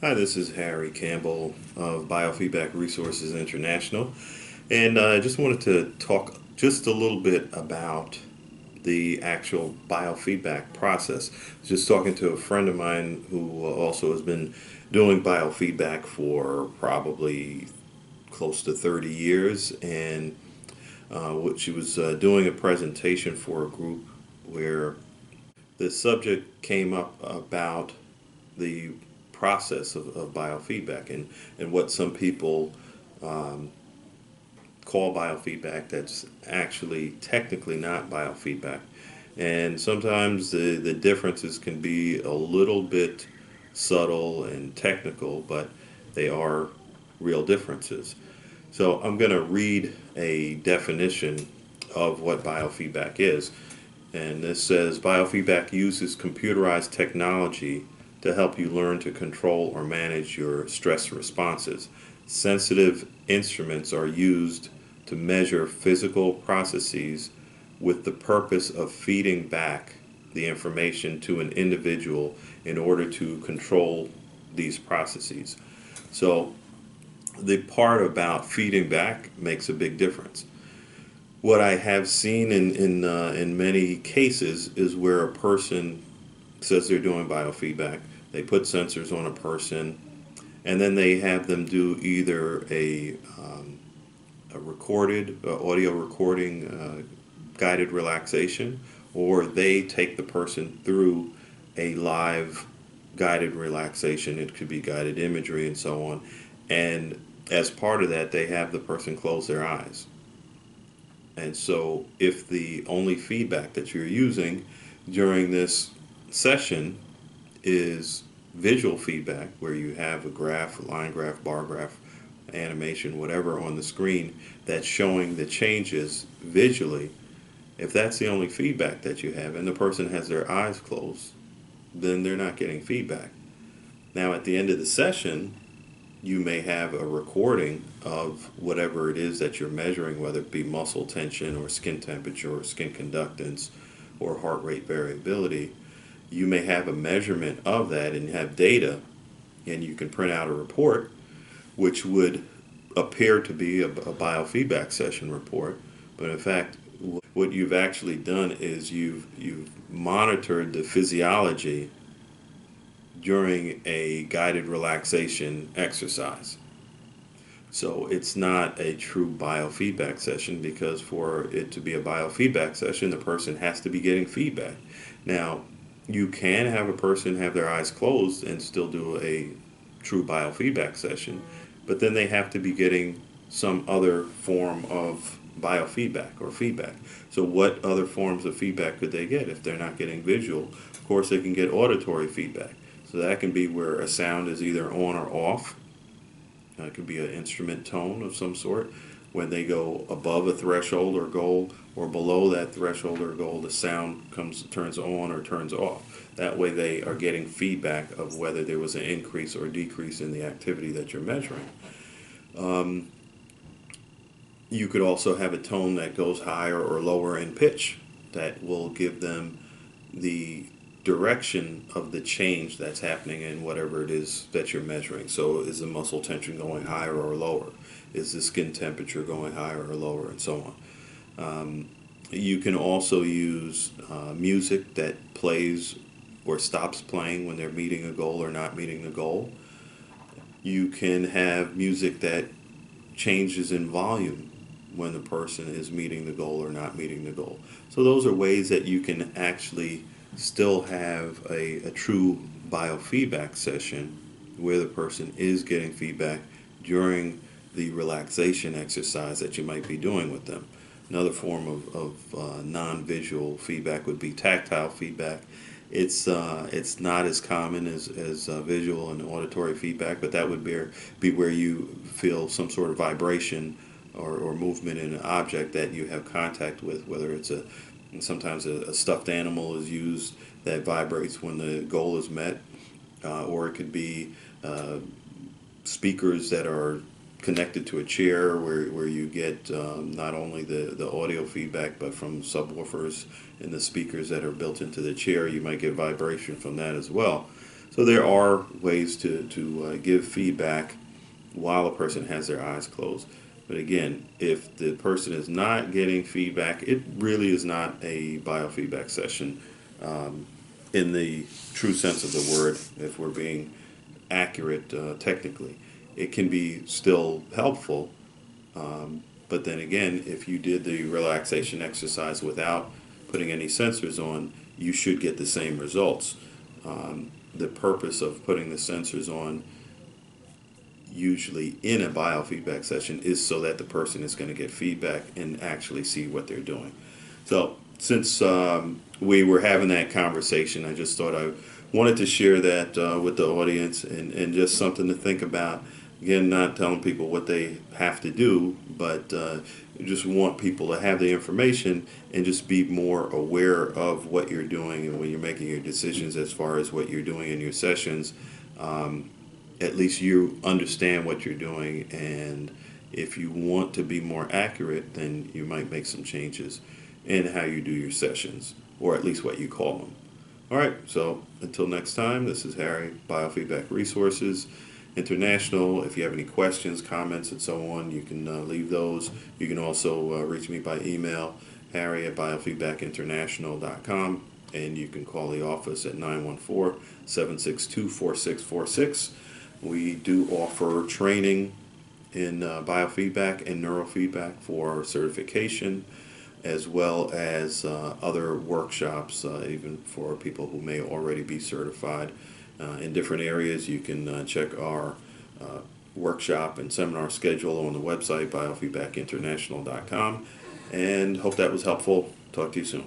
Hi, this is Harry Campbell of Biofeedback Resources International, and I just wanted to talk just a little bit about the actual biofeedback process. I was just talking to a friend of mine who also has been doing biofeedback for probably close to 30 years, and she was doing a presentation for a group where the subject came up about the process of biofeedback and what some people call biofeedback that's actually technically not biofeedback. And sometimes the differences can be a little bit subtle and technical, but they are real differences. So I'm going to read a definition of what biofeedback is. And this says biofeedback uses computerized technology to help you learn to control or manage your stress responses. Sensitive instruments are used to measure physical processes with the purpose of feeding back the information to an individual in order to control these processes. So, the part about feeding back makes a big difference. What I have seen in many cases is where a person says they're doing biofeedback. They put sensors on a person, and then they have them do either a recorded audio recording guided relaxation, or they take the person through a live guided relaxation. It could be guided imagery and so on. And as part of that, they have the person close their eyes. And so, if the only feedback that you're using during this session is visual feedback, where you have a graph, line graph, bar graph, animation, whatever on the screen that's showing the changes visually, if that's the only feedback that you have and the person has their eyes closed, then they're not getting feedback. Now, at the end of the session, you may have a recording of whatever it is that you're measuring, whether it be muscle tension or skin temperature or skin conductance or heart rate variability. You may have a measurement of that and have data, and you can print out a report which would appear to be a biofeedback session report. But in fact, what you've actually done is you've monitored the physiology during a guided relaxation exercise. So it's not a true biofeedback session, because for it to be a biofeedback session, the person has to be getting feedback. Now, you can have a person have their eyes closed and still do a true biofeedback session, but then they have to be getting some other form of biofeedback or feedback. So, what other forms of feedback could they get if they're not getting visual? Of course, they can get auditory feedback. So, that can be where a sound is either on or off. It could be an instrument tone of some sort. When they go above a threshold or goal, or below that threshold or goal, the sound turns on or turns off. That way, they are getting feedback of whether there was an increase or decrease in the activity that you're measuring. You could also have a tone that goes higher or lower in pitch that will give them the direction of the change that's happening in whatever it is that you're measuring. So, is the muscle tension going higher or lower? Is the skin temperature going higher or lower, and so on? You can also use music that plays or stops playing when they're meeting a goal or not meeting the goal. You can have music that changes in volume when the person is meeting the goal or not meeting the goal. So those are ways that you can actually still have a true biofeedback session where the person is getting feedback during the relaxation exercise that you might be doing with them. Another form of non-visual feedback would be tactile feedback. It's not as common as visual and auditory feedback, but that would be where you feel some sort of vibration or movement in an object that you have contact with, whether it's sometimes a stuffed animal is used that vibrates when the goal is met, or it could be speakers that are connected to a chair where you get not only the audio feedback, but from subwoofers and the speakers that are built into the chair, you might get vibration from that as well. So there are ways to give feedback while a person has their eyes closed. But again, if the person is not getting feedback, it really is not a biofeedback session in the true sense of the word, if we're being accurate technically. It can be still helpful, but then again, if you did the relaxation exercise without putting any sensors on, you should get the same results. The purpose of putting the sensors on, usually in a biofeedback session, is so that the person is going to get feedback and actually see what they're doing. So, since we were having that conversation, I just thought I wanted to share that with the audience, and just something to think about. Again, not telling people what they have to do, but just want people to have the information and just be more aware of what you're doing, and when you're making your decisions as far as what you're doing in your sessions. At least you understand what you're doing, and if you want to be more accurate, then you might make some changes in how you do your sessions, or at least what you call them. All right, so until next time, this is Harry, Biofeedback Resources International. If you have any questions, comments, and so on, you can leave those. You can also reach me by email, harry@biofeedbackinternational.com, and you can call the office at 914-762-4646. We do offer training in biofeedback and neurofeedback for certification, as well as other workshops, even for people who may already be certified in different areas. You can check our workshop and seminar schedule on the website, biofeedbackinternational.com, and hope that was helpful. Talk to you soon.